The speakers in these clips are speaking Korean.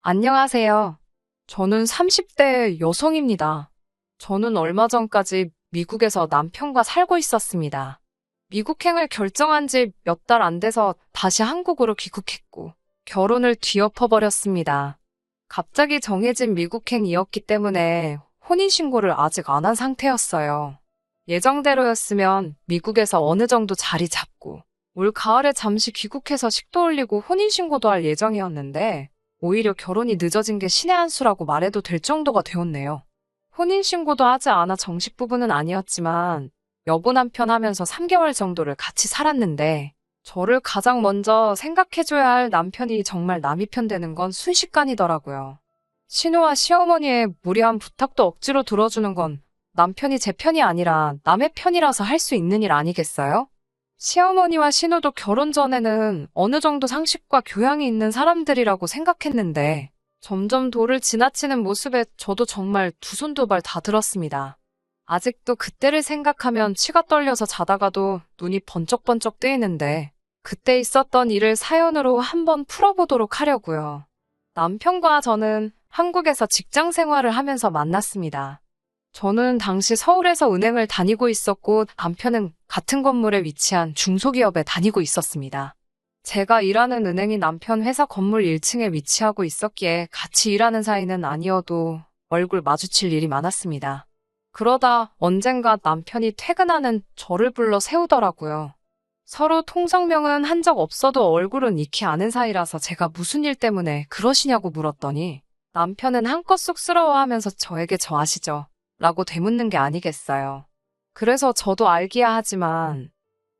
안녕하세요. 저는 30대 여성입니다. 저는 얼마 전까지 미국에서 남편과 살고 있었습니다. 미국행을 결정한 지 몇 달 안 돼서 다시 한국으로 귀국했고, 결혼을 뒤엎어버렸습니다. 갑자기 정해진 미국행이었기 때문에 혼인신고를 아직 안 한 상태였어요. 예정대로였으면 미국에서 어느 정도 자리 잡고, 올 가을에 잠시 귀국해서 식도 올리고 혼인신고도 할 예정이었는데, 오히려 결혼이 늦어진 게 신의 한 수라고 말해도 될 정도가 되었네요. 혼인신고도 하지 않아 정식 부부는 아니었지만 여보 남편 하면서 3개월 정도를 같이 살았는데 저를 가장 먼저 생각해줘야 할 남편이 정말 남이 편 되는 건 순식간이더라고요. 신우와 시어머니의 무리한 부탁도 억지로 들어주는 건 남편이 제 편이 아니라 남의 편이라서 할 수 있는 일 아니겠어요? 시어머니와 신우도 결혼 전에는 어느 정도 상식과 교양이 있는 사람들이라고 생각했는데 점점 도를 지나치는 모습에 저도 정말 두 손 두 발 다 들었습니다. 아직도 그때를 생각하면 치가 떨려서 자다가도 눈이 번쩍번쩍 뜨이는데 그때 있었던 일을 사연으로 한번 풀어보도록 하려고요. 남편과 저는 한국에서 직장 생활을 하면서 만났습니다. 저는 당시 서울에서 은행을 다니고 있었고 남편은 같은 건물에 위치한 중소기업에 다니고 있었습니다. 제가 일하는 은행이 남편 회사 건물 1층에 위치하고 있었기에 같이 일하는 사이는 아니어도 얼굴 마주칠 일이 많았습니다. 그러다 언젠가 남편이 퇴근하는 저를 불러 세우더라고요. 서로 통성명은 한 적 없어도 얼굴은 익히 아는 사이라서 제가 무슨 일 때문에 그러시냐고 물었더니 남편은 한껏 쑥스러워하면서 저에게 저 아시죠? 라고 되묻는 게 아니겠어요. 그래서 저도 알기야 하지만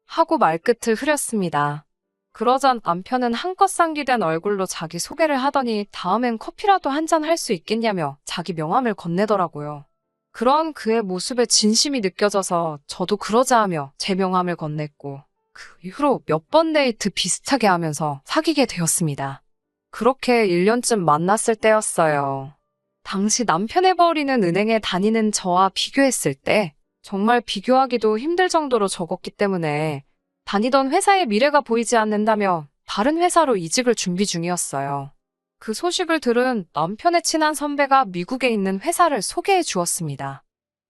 하고 말끝을 흐렸습니다. 그러자 남편은 한껏 상기된 얼굴로 자기 소개를 하더니 다음엔 커피라도 한 잔 할 수 있겠냐며 자기 명함을 건네더라고요. 그런 그의 모습에 진심이 느껴져서 저도 그러자 하며 제 명함을 건넸고 그 이후로 몇 번 데이트 비슷하게 하면서 사귀게 되었습니다. 그렇게 1년쯤 만났을 때였어요. 당시 남편의 버리는 은행에 다니는 저와 비교했을 때 정말 비교하기도 힘들 정도로 적었기 때문에 다니던 회사의 미래가 보이지 않는다며 다른 회사로 이직을 준비 중이었어요. 그 소식을 들은 남편의 친한 선배가 미국에 있는 회사를 소개해 주었습니다.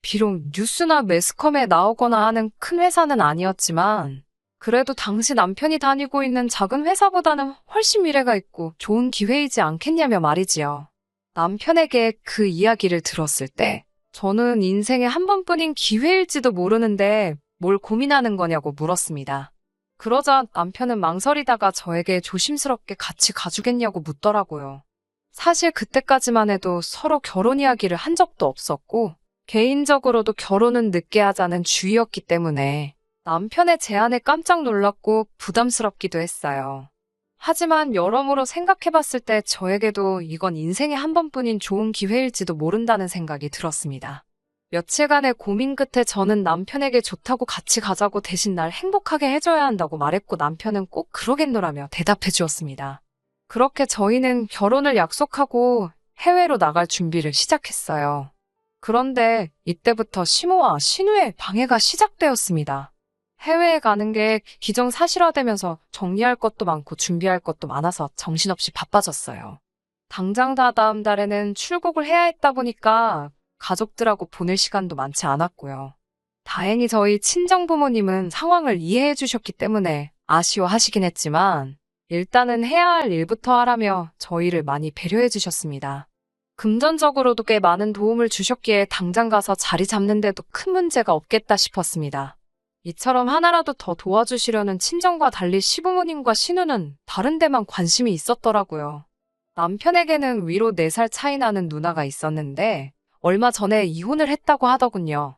비록 뉴스나 매스컴에 나오거나 하는 큰 회사는 아니었지만 그래도 당시 남편이 다니고 있는 작은 회사보다는 훨씬 미래가 있고 좋은 기회이지 않겠냐며 말이지요. 남편에게 그 이야기를 들었을 때 저는 인생에 한 번뿐인 기회일지도 모르는데 뭘 고민하는 거냐고 물었습니다. 그러자 남편은 망설이다가 저에게 조심스럽게 같이 가주겠냐고 묻더라고요. 사실 그때까지만 해도 서로 결혼 이야기를 한 적도 없었고 개인적으로도 결혼은 늦게 하자는 주의였기 때문에 남편의 제안에 깜짝 놀랐고 부담스럽기도 했어요. 하지만 여러모로 생각해봤을 때 저에게도 이건 인생에 한 번뿐인 좋은 기회일지도 모른다는 생각이 들었습니다. 며칠간의 고민 끝에 저는 남편에게 좋다고 같이 가자고 대신 날 행복하게 해줘야 한다고 말했고 남편은 꼭 그러겠노라며 대답해 주었습니다. 그렇게 저희는 결혼을 약속하고 해외로 나갈 준비를 시작했어요. 그런데 이때부터 시모와 신우의 방해가 시작되었습니다. 해외에 가는 게 기정사실화되면서 정리할 것도 많고 준비할 것도 많아서 정신없이 바빠졌어요. 당장 다다음 달에는 출국을 해야 했다 보니까 가족들하고 보낼 시간도 많지 않았고요. 다행히 저희 친정부모님은 상황을 이해해 주셨기 때문에 아쉬워하시긴 했지만 일단은 해야 할 일부터 하라며 저희를 많이 배려해 주셨습니다. 금전적으로도 꽤 많은 도움을 주셨기에 당장 가서 자리 잡는데도 큰 문제가 없겠다 싶었습니다. 이처럼 하나라도 더 도와주시려는 친정과 달리 시부모님과 신우는 다른 데만 관심이 있었더라고요. 남편에게는 위로 4살 차이 나는 누나가 있었는데 얼마 전에 이혼을 했다고 하더군요.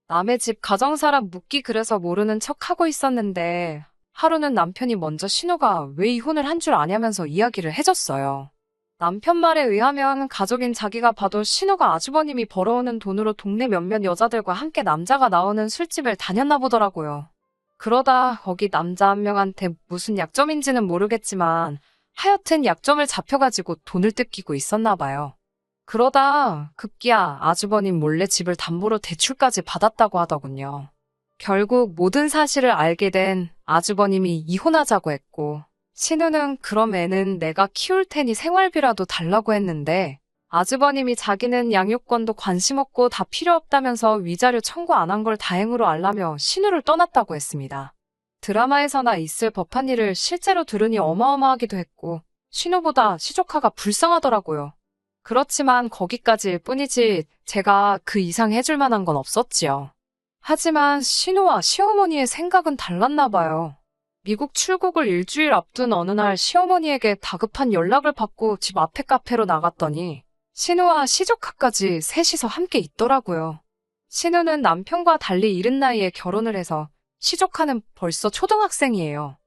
남의 집 가정사람 묻기 그래서 모르는 척하고 있었는데 하루는 남편이 먼저 신우가 왜 이혼을 한 줄 아냐면서 이야기를 해줬어요. 남편 말에 의하면 가족인 자기가 봐도 신우가 아주버님이 벌어오는 돈으로 동네 몇몇 여자들과 함께 남자가 나오는 술집을 다녔나 보더라고요. 그러다 거기 남자 한 명한테 무슨 약점인지는 모르겠지만 하여튼 약점을 잡혀가지고 돈을 뜯기고 있었나 봐요. 그러다 급기야 아주버님 몰래 집을 담보로 대출까지 받았다고 하더군요. 결국 모든 사실을 알게 된 아주버님이 이혼하자고 했고 신우는 그럼 애는 내가 키울 테니 생활비라도 달라고 했는데 아주버님이 자기는 양육권도 관심 없고 다 필요 없다면서 위자료 청구 안 한 걸 다행으로 알라며 신우를 떠났다고 했습니다. 드라마에서나 있을 법한 일을 실제로 들으니 어마어마하기도 했고 신우보다 시조카가 불쌍하더라고요. 그렇지만 거기까지일 뿐이지 제가 그 이상 해줄 만한 건 없었지요. 하지만 신우와 시어머니의 생각은 달랐나 봐요. 미국 출국을 일주일 앞둔 어느 날 시어머니에게 다급한 연락을 받고 집 앞에 카페로 나갔더니 신우와 시조카까지 셋이서 함께 있더라고요. 신우는 남편과 달리 이른 나이에 결혼을 해서 시조카는 벌써 초등학생이에요.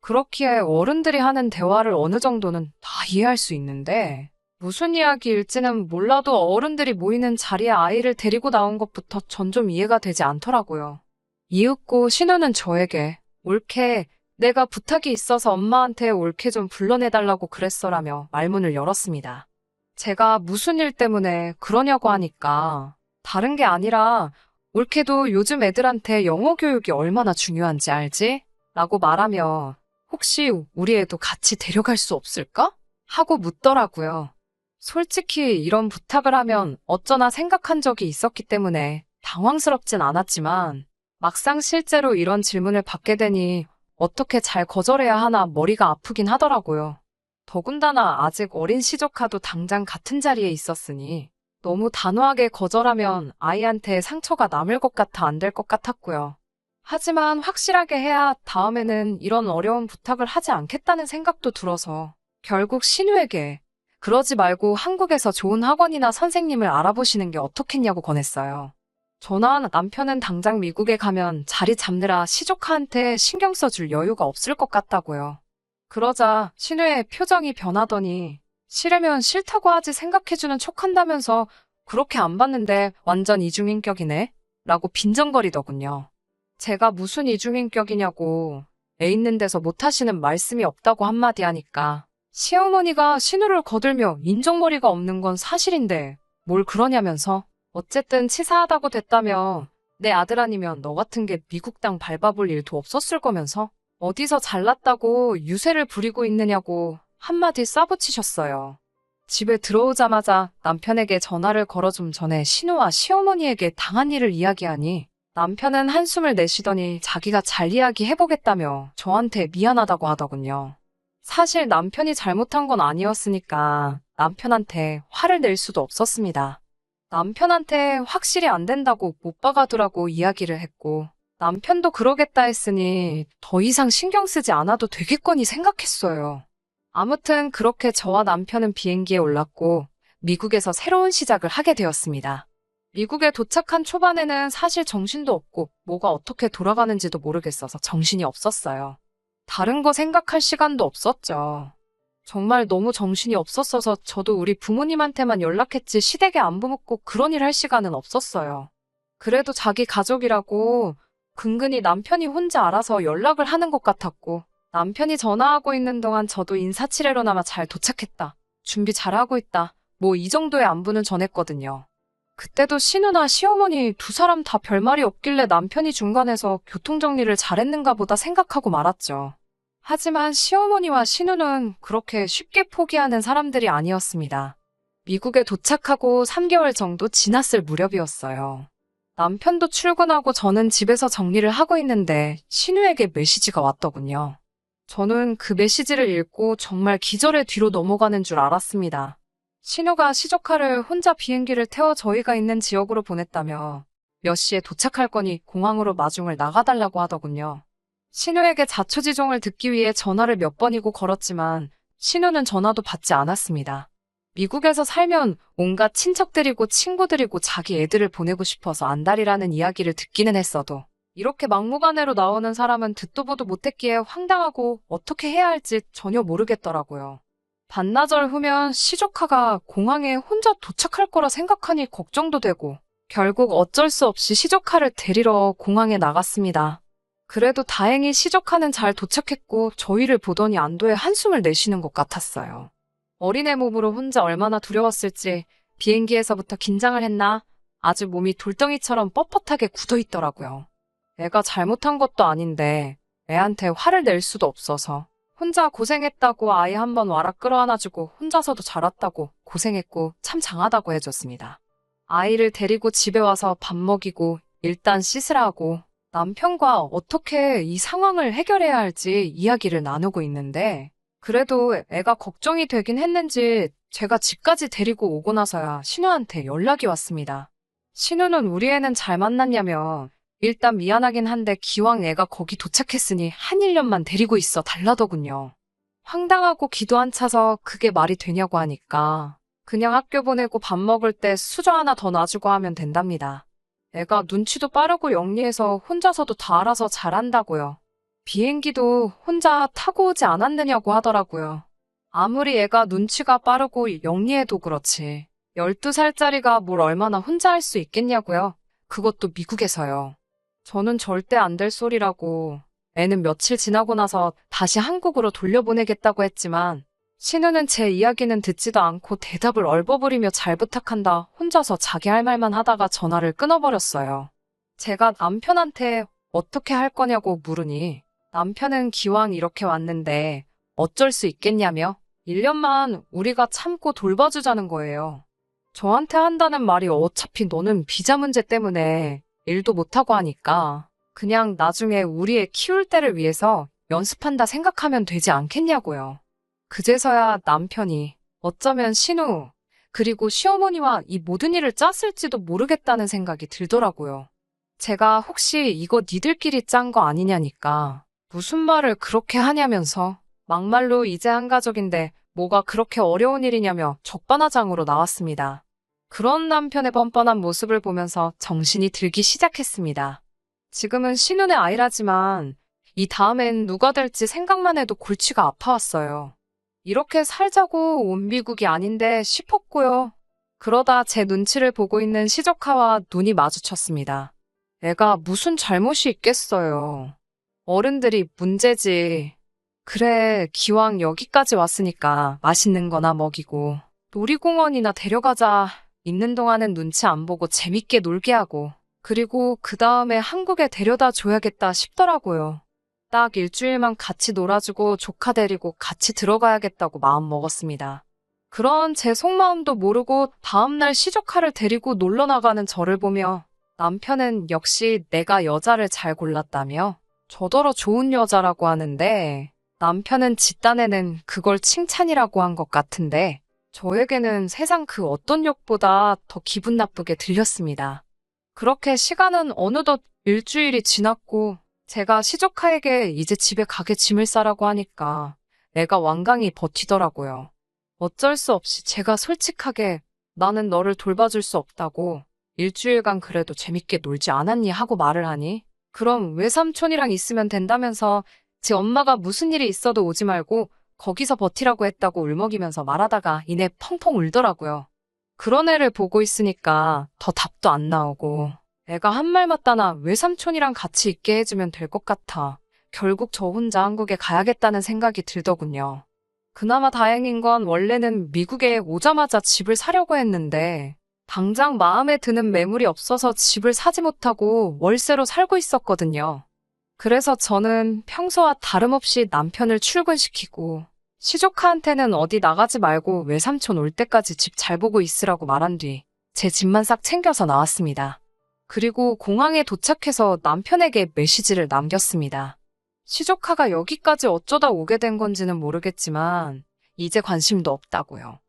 그렇기에 어른들이 하는 대화를 어느 정도는 다 이해할 수 있는데 무슨 이야기일지는 몰라도 어른들이 모이는 자리에 아이를 데리고 나온 것부터 전 좀 이해가 되지 않더라고요. 이윽고 신우는 저에게 올케 내가 부탁이 있어서 엄마한테 올케 좀 불러내달라고 그랬어라며 말문을 열었습니다. 제가 무슨 일 때문에 그러냐고 하니까 다른 게 아니라 올케도 요즘 애들한테 영어 교육이 얼마나 중요한지 알지? 라고 말하며 혹시 우리 애도 같이 데려갈 수 없을까? 하고 묻더라고요. 솔직히 이런 부탁을 하면 어쩌나 생각한 적이 있었기 때문에 당황스럽진 않았지만 막상 실제로 이런 질문을 받게 되니 어떻게 잘 거절해야 하나 머리가 아프긴 하더라고요. 더군다나 아직 어린 시조카도 당장 같은 자리에 있었으니 너무 단호하게 거절하면 아이한테 상처가 남을 것 같아 안 될 것 같았고요. 하지만 확실하게 해야 다음에는 이런 어려운 부탁을 하지 않겠다는 생각도 들어서 결국 신우에게 그러지 말고 한국에서 좋은 학원이나 선생님을 알아보시는 게 어떻겠냐고 권했어요. 저나 남편은 당장 미국에 가면 자리 잡느라 시조카한테 신경 써줄 여유가 없을 것 같다고요. 그러자 신우의 표정이 변하더니 싫으면 싫다고 하지 생각해주는 척한다면서 그렇게 안 봤는데 완전 이중인격이네? 라고 빈정거리더군요. 제가 무슨 이중인격이냐고 애 있는 데서 못하시는 말씀이 없다고 한마디 하니까 시어머니가 신우를 거들며 인정머리가 없는 건 사실인데 뭘 그러냐면서 어쨌든 치사하다고 됐다며 내 아들 아니면 너 같은 게 미국 땅 밟아볼 일도 없었을 거면서 어디서 잘났다고 유세를 부리고 있느냐고 한마디 싸붙이셨어요. 집에 들어오자마자 남편에게 전화를 걸어 좀 전에 신우와 시어머니에게 당한 일을 이야기하니 남편은 한숨을 내쉬더니 자기가 잘 이야기해보겠다며 저한테 미안하다고 하더군요. 사실 남편이 잘못한 건 아니었으니까 남편한테 화를 낼 수도 없었습니다. 남편한테 확실히 안 된다고 못 박아두라고 이야기를 했고 남편도 그러겠다 했으니 더 이상 신경 쓰지 않아도 되겠거니 생각했어요. 아무튼 그렇게 저와 남편은 비행기에 올랐고 미국에서 새로운 시작을 하게 되었습니다. 미국에 도착한 초반에는 사실 정신도 없고 뭐가 어떻게 돌아가는지도 모르겠어서 정신이 없었어요. 다른 거 생각할 시간도 없었죠. 정말 너무 정신이 없었어서 저도 우리 부모님한테만 연락했지 시댁에 안부 묻고 그런 일 할 시간은 없었어요. 그래도 자기 가족이라고 근근히 남편이 혼자 알아서 연락을 하는 것 같았고 남편이 전화하고 있는 동안 저도 인사치레로나마 잘 도착했다. 준비 잘하고 있다. 뭐 이 정도의 안부는 전했거든요. 그때도 신우나 시어머니 두 사람 다 별말이 없길래 남편이 중간에서 교통정리를 잘했는가 보다 생각하고 말았죠. 하지만 시어머니와 신우는 그렇게 쉽게 포기하는 사람들이 아니었습니다. 미국에 도착하고 3개월 정도 지났을 무렵이었어요. 남편도 출근하고 저는 집에서 정리를 하고 있는데 신우에게 메시지가 왔더군요. 저는 그 메시지를 읽고 정말 기절의 뒤로 넘어가는 줄 알았습니다. 신우가 시조카를 혼자 비행기를 태워 저희가 있는 지역으로 보냈다며 몇 시에 도착할 거니 공항으로 마중을 나가달라고 하더군요. 신우에게 자초지종을 듣기 위해 전화를 몇 번이고 걸었지만 신우는 전화도 받지 않았습니다. 미국에서 살면 온갖 친척들이고 친구들이고 자기 애들을 보내고 싶어서 안달이라는 이야기를 듣기는 했어도 이렇게 막무가내로 나오는 사람은 듣도 보도 못했기에 황당하고 어떻게 해야 할지 전혀 모르겠더라고요. 반나절 후면 시조카가 공항에 혼자 도착할 거라 생각하니 걱정도 되고 결국 어쩔 수 없이 시조카를 데리러 공항에 나갔습니다. 그래도 다행히 시조카는 잘 도착했고 저희를 보더니 안도의 한숨을 내쉬는 것 같았어요. 어린애 몸으로 혼자 얼마나 두려웠을지 비행기에서부터 긴장을 했나 아주 몸이 돌덩이처럼 뻣뻣하게 굳어있더라고요. 애가 잘못한 것도 아닌데 애한테 화를 낼 수도 없어서 혼자 고생했다고 아이 한번 와라 끌어안아주고 혼자서도 자랐다고 고생했고 참 장하다고 해줬습니다. 아이를 데리고 집에 와서 밥 먹이고 일단 씻으라 하고 남편과 어떻게 이 상황을 해결해야 할지 이야기를 나누고 있는데 그래도 애가 걱정이 되긴 했는지 제가 집까지 데리고 오고 나서야 신우한테 연락이 왔습니다. 신우는 우리 애는 잘 만났냐며 일단 미안하긴 한데 기왕 애가 거기 도착했으니 한 1년만 데리고 있어 달라더군요. 황당하고 기도 안 차서 그게 말이 되냐고 하니까 그냥 학교 보내고 밥 먹을 때 수저 하나 더 놔주고 하면 된답니다. 애가 눈치도 빠르고 영리해서 혼자서도 다 알아서 잘한다고요. 비행기도 혼자 타고 오지 않았느냐고 하더라고요. 아무리 애가 눈치가 빠르고 영리해도 그렇지. 12살짜리가 뭘 얼마나 혼자 할 수 있겠냐고요. 그것도 미국에서요. 저는 절대 안 될 소리라고 애는 며칠 지나고 나서 다시 한국으로 돌려보내겠다고 했지만 신우는 제 이야기는 듣지도 않고 대답을 얼버무리며 잘 부탁한다 혼자서 자기 할 말만 하다가 전화를 끊어버렸어요. 제가 남편한테 어떻게 할 거냐고 물으니 남편은 기왕 이렇게 왔는데 어쩔 수 있겠냐며 1년만 우리가 참고 돌봐주자는 거예요. 저한테 한다는 말이 어차피 너는 비자 문제 때문에 일도 못하고 하니까 그냥 나중에 우리 애 키울 때를 위해서 연습한다 생각하면 되지 않겠냐고요. 그제서야 남편이 어쩌면 신우 그리고 시어머니와 이 모든 일을 짰을지도 모르겠다는 생각이 들더라고요. 제가 혹시 이거 니들끼리 짠 거 아니냐니까 무슨 말을 그렇게 하냐면서 막말로 이제 한 가족인데 뭐가 그렇게 어려운 일이냐며 적반하장으로 나왔습니다. 그런 남편의 뻔뻔한 모습을 보면서 정신이 들기 시작했습니다. 지금은 신혼의 아이라지만 이 다음엔 누가 될지 생각만 해도 골치가 아파왔어요. 이렇게 살자고 온 미국이 아닌데 싶었고요. 그러다 제 눈치를 보고 있는 시조카와 눈이 마주쳤습니다. 애가 무슨 잘못이 있겠어요. 어른들이 문제지. 그래, 기왕 여기까지 왔으니까 맛있는 거나 먹이고 놀이공원이나 데려가자. 있는 동안은 눈치 안 보고 재밌게 놀게 하고 그리고 그 다음에 한국에 데려다 줘야겠다 싶더라고요. 딱 일주일만 같이 놀아주고 조카 데리고 같이 들어가야겠다고 마음 먹었습니다. 그런 제 속마음도 모르고 다음날 시조카를 데리고 놀러 나가는 저를 보며 남편은 역시 내가 여자를 잘 골랐다며 저더러 좋은 여자라고 하는데 남편은 집단에는 그걸 칭찬이라고 한 것 같은데 저에게는 세상 그 어떤 욕보다 더 기분 나쁘게 들렸습니다. 그렇게 시간은 어느덧 일주일이 지났고 제가 시조카에게 이제 집에 가게 짐을 싸라고 하니까 애가 완강히 버티더라고요. 어쩔 수 없이 제가 솔직하게 나는 너를 돌봐줄 수 없다고 일주일간 그래도 재밌게 놀지 않았니 하고 말을 하니 그럼 외삼촌이랑 있으면 된다면서 지 엄마가 무슨 일이 있어도 오지 말고 거기서 버티라고 했다고 울먹이면서 말하다가 이내 펑펑 울더라고요. 그런 애를 보고 있으니까 더 답도 안 나오고 애가 한 말 맞다나 외삼촌이랑 같이 있게 해주면 될 것 같아. 결국 저 혼자 한국에 가야겠다는 생각이 들더군요. 그나마 다행인 건 원래는 미국에 오자마자 집을 사려고 했는데 당장 마음에 드는 매물이 없어서 집을 사지 못하고 월세로 살고 있었거든요. 그래서 저는 평소와 다름없이 남편을 출근시키고 시조카한테는 어디 나가지 말고 외삼촌 올 때까지 집 잘 보고 있으라고 말한 뒤 제 집만 싹 챙겨서 나왔습니다. 그리고 공항에 도착해서 남편에게 메시지를 남겼습니다. 시조카가 여기까지 어쩌다 오게 된 건지는 모르겠지만 이제 관심도 없다고요.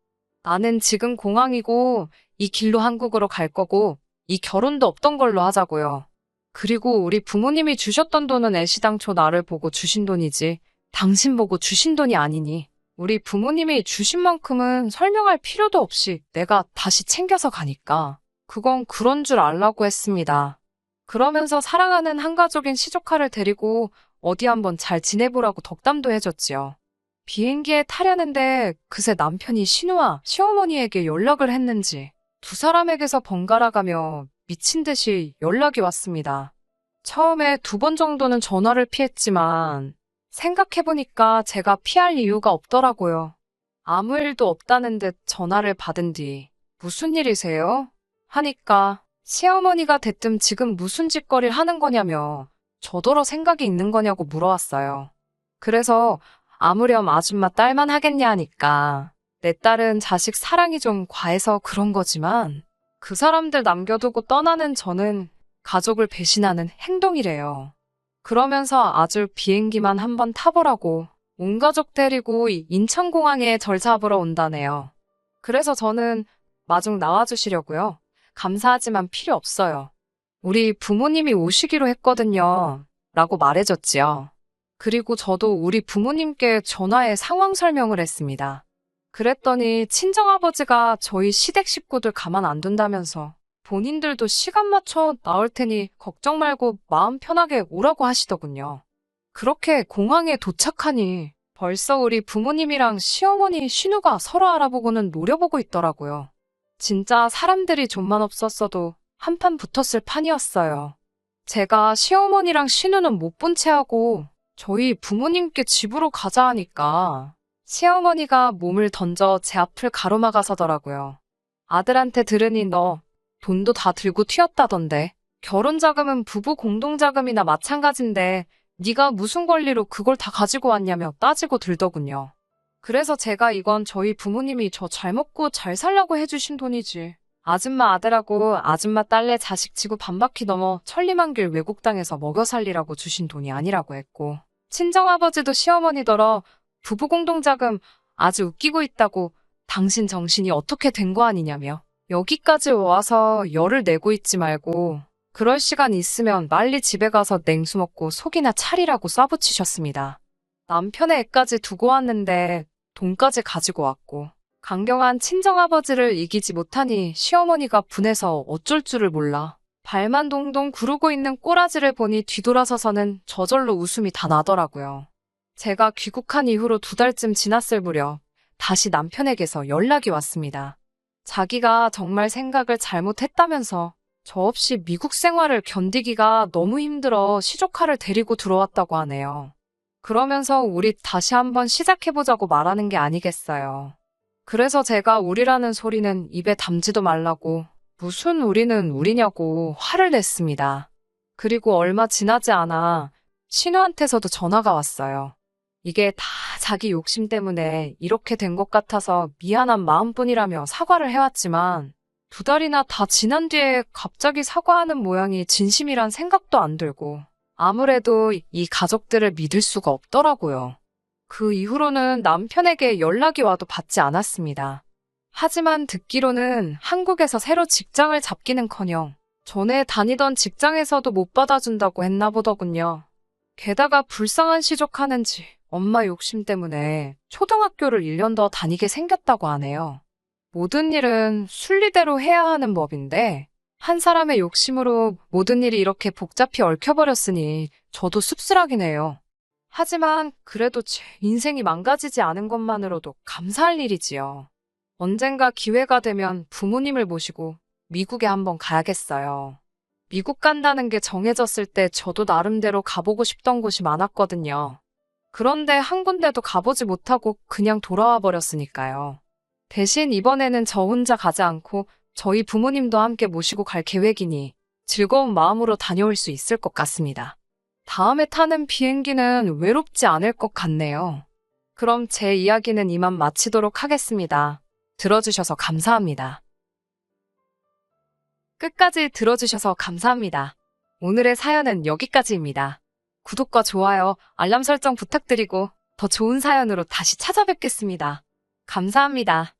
나는 지금 공항이고 이 길로 한국으로 갈 거고 이 결혼도 없던 걸로 하자고요. 그리고 우리 부모님이 주셨던 돈은 애시당초 나를 보고 주신 돈이지 당신 보고 주신 돈이 아니니 우리 부모님이 주신 만큼은 설명할 필요도 없이 내가 다시 챙겨서 가니까 그건 그런 줄 알라고 했습니다. 그러면서 사랑하는 한가족인 시조카를 데리고 어디 한번 잘 지내보라고 덕담도 해줬지요. 비행기에 타려는데 그새 남편이 신우와 시어머니에게 연락을 했는지 두 사람에게서 번갈아가며 미친 듯이 연락이 왔습니다. 처음에 2번 정도는 전화를 피했지만 생각해보니까 제가 피할 이유가 없더라고요. 아무 일도 없다는 듯 전화를 받은 뒤 무슨 일이세요? 하니까 시어머니가 대뜸 지금 무슨 짓거리를 하는 거냐며 저더러 생각이 있는 거냐고 물어왔어요. 그래서 아무렴 아줌마 딸만 하겠냐 하니까 내 딸은 자식 사랑이 좀 과해서 그런 거지만 그 사람들 남겨두고 떠나는 저는 가족을 배신하는 행동이래요. 그러면서 아주 비행기만 한번 타보라고 온 가족 데리고 인천공항에 절 잡으러 온다네요. 그래서 저는 마중 나와주시려고요. 감사하지만 필요 없어요. 우리 부모님이 오시기로 했거든요. 라고 말해줬지요. 그리고 저도 우리 부모님께 전화해 상황 설명을 했습니다. 그랬더니 친정아버지가 저희 시댁 식구들 가만 안 둔다면서 본인들도 시간 맞춰 나올 테니 걱정 말고 마음 편하게 오라고 하시더군요. 그렇게 공항에 도착하니 벌써 우리 부모님이랑 시어머니 신우가 서로 알아보고는 노려보고 있더라고요. 진짜 사람들이 좀만 없었어도 한판 붙었을 판이었어요. 제가 시어머니랑 신우는 못 본 채 하고 저희 부모님께 집으로 가자 하니까 시어머니가 몸을 던져 제 앞을 가로막아서더라고요. 아들한테 들으니 너 돈도 다 들고 튀었다던데. 결혼자금은 부부 공동자금이나 마찬가지인데 네가 무슨 권리로 그걸 다 가지고 왔냐며 따지고 들더군요. 그래서 제가 이건 저희 부모님이 저 잘 먹고 잘 살라고 해주신 돈이지. 아줌마 아들하고 아줌마 딸내 자식 치고 반바퀴 넘어 천리만길 외국 땅에서 먹여 살리라고 주신 돈이 아니라고 했고 친정아버지도 시어머니더러 부부 공동자금 아주 웃기고 있다고 당신 정신이 어떻게 된 거 아니냐며 여기까지 와서 열을 내고 있지 말고 그럴 시간 있으면 빨리 집에 가서 냉수 먹고 속이나 차리라고 쏴붙이셨습니다. 남편의 애까지 두고 왔는데 돈까지 가지고 왔고 강경한 친정아버지를 이기지 못하니 시어머니가 분해서 어쩔 줄을 몰라 발만 동동 구르고 있는 꼬라지를 보니 뒤돌아서서는 저절로 웃음이 다 나더라고요. 제가 귀국한 이후로 2달쯤 지났을 무렵 다시 남편에게서 연락이 왔습니다. 자기가 정말 생각을 잘못했다면서 저 없이 미국 생활을 견디기가 너무 힘들어 시조카를 데리고 들어왔다고 하네요. 그러면서 우리 다시 한번 시작해보자고 말하는 게 아니겠어요. 그래서 제가 우리라는 소리는 입에 담지도 말라고 무슨 우리는 우리냐고 화를 냈습니다. 그리고 얼마 지나지 않아 신우한테서도 전화가 왔어요. 이게 다 자기 욕심 때문에 이렇게 된 것 같아서 미안한 마음뿐이라며 사과를 해왔지만 2달이나 다 지난 뒤에 갑자기 사과하는 모양이 진심이란 생각도 안 들고 아무래도 이 가족들을 믿을 수가 없더라고요. 그 이후로는 남편에게 연락이 와도 받지 않았습니다. 하지만 듣기로는 한국에서 새로 직장을 잡기는커녕 전에 다니던 직장에서도 못 받아준다고 했나 보더군요. 게다가 불쌍한 시족하는지 엄마 욕심 때문에 초등학교를 1년 더 다니게 생겼다고 하네요. 모든 일은 순리대로 해야 하는 법인데 한 사람의 욕심으로 모든 일이 이렇게 복잡히 얽혀버렸으니 저도 씁쓸하긴 해요. 하지만 그래도 제 인생이 망가지지 않은 것만으로도 감사할 일이지요. 언젠가 기회가 되면 부모님을 모시고 미국에 한번 가야겠어요. 미국 간다는 게 정해졌을 때 저도 나름대로 가보고 싶던 곳이 많았거든요. 그런데 한 군데도 가보지 못하고 그냥 돌아와 버렸으니까요. 대신 이번에는 저 혼자 가지 않고 저희 부모님도 함께 모시고 갈 계획이니 즐거운 마음으로 다녀올 수 있을 것 같습니다. 다음에 타는 비행기는 외롭지 않을 것 같네요. 그럼 제 이야기는 이만 마치도록 하겠습니다. 들어주셔서 감사합니다. 끝까지 들어주셔서 감사합니다. 오늘의 사연은 여기까지입니다. 구독과 좋아요, 알람 설정 부탁드리고 더 좋은 사연으로 다시 찾아뵙겠습니다. 감사합니다.